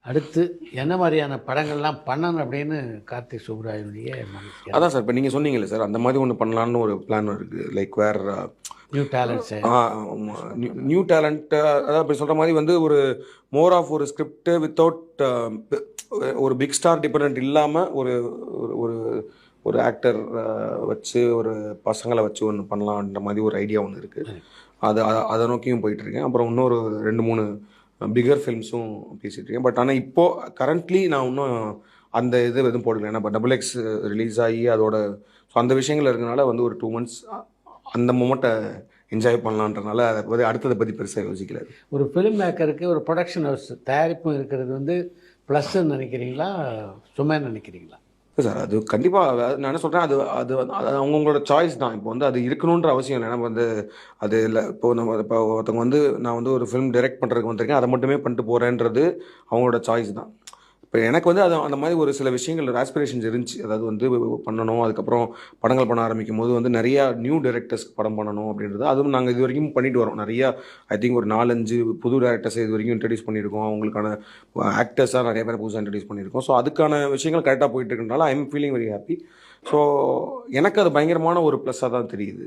அடுத்து என்ன மாதிரியான படங்கள்லாம் பண்ணணும் அப்படின்னு கார்த்திக் சுப்புராயனுடைய மனசு? அதான் சார் இப்போ நீங்கள் சொன்னீங்களே சார் அந்த மாதிரி ஒன்று பண்ணலான்னு ஒரு பிளான் இருக்குது. லைக் வேர் நியூ டேலண்ட்ஸு. நியூ டேலண்ட், அதாவது இப்படி சொல்கிற மாதிரி வந்து ஒரு மோர் ஆஃப் ஒரு ஸ்கிரிப்ட் வித்தவுட் ஒரு பிக் ஸ்டார் டிபெண்ட் இல்லாமல் ஒரு ஒரு ஒரு ஆக்டர் வச்சு ஒரு பசங்களை வச்சு ஒன்று பண்ணலான்ற மாதிரி ஒரு ஐடியா ஒன்று இருக்குது. அதை நோக்கியும் போயிட்டுருக்கேன். அப்புறம் இன்னொரு 2-3 பிகர் ஃபில்ம்ஸும் பேசிகிட்டு இருக்கேன். பட் ஆனால் இப்போது கரண்ட்லி நான் இன்னும் அந்த இது எதுவும் போடல. ஏன்னா இப்போ XX ரிலீஸ் ஆகி அதோட ஸோ அந்த விஷயங்கள் இருக்கனால வந்து ஒரு 2 months அந்த மொமெண்ட்டை என்ஜாய் பண்ணலான்றனால அதை பற்றி அடுத்ததை பற்றி பெருசாக யோசிக்கல. ஒரு ஃபிலிம் மேக்கருக்கு ஒரு ப்ரொடக்ஷன் ஹவுஸ் தயாரிப்பும் இருக்கிறது வந்து ப்ளஸ்ன்னு நினைக்கிறீங்களா, சும்மா நினைக்கிறீங்களா? சார் அது கண்டிப்பாக நான் என்ன சொல்கிறேன், அது அது அது அவங்கவுங்களோட சாய்ஸ் தான். இப்போ வந்து அது இருக்கணுன்ற அவசியம் இல்லை. ஏன்னா வந்து அது இல்லை. இப்போ ஒருத்தவங்க வந்து நான் வந்து ஒரு ஃபிலிம் டைரக்ட் பண்ணுறதுக்கு வந்திருக்கேன், அதை மட்டுமே பண்ணிட்டு போகிறேன்றது அவங்களோட சாய்ஸ் தான். இப்போ எனக்கு வந்து அது அந்த மாதிரி ஒரு சில விஷயங்கள் ஆஸ்பிரேஷன்ஸ் இருந்துச்சு. அதாவது வந்து பண்ணணும், அதுக்கப்புறம் படங்கள் பண்ண ஆரம்பிக்கும் போது வந்து நிறையா நியூ டைரக்டர்ஸ்க்கு படம் பண்ணணும் அப்படின்றது. அதுவும் நாங்கள் இது வரைக்கும் பண்ணிட்டு வரோம். நிறையா ஐ திங்க் ஒரு 4-5 புது டேரக்டர்ஸை இது வரைக்கும் இன்ட்ரடியூஸ் பண்ணியிருக்கோம். அவங்களுக்கான ஆக்டர்ஸாக நிறைய பேரை புதுசாக இன்ட்ரடியூஸ் பண்ணியிருக்கோம். ஸோ அதுக்கான விஷயங்கள் கரெக்டாக போயிட்டு இருக்கனால I am feeling very happy. So எனக்கு அது பயங்கரமான ஒரு ப்ளஸ்ஸாக தான் தெரியுது.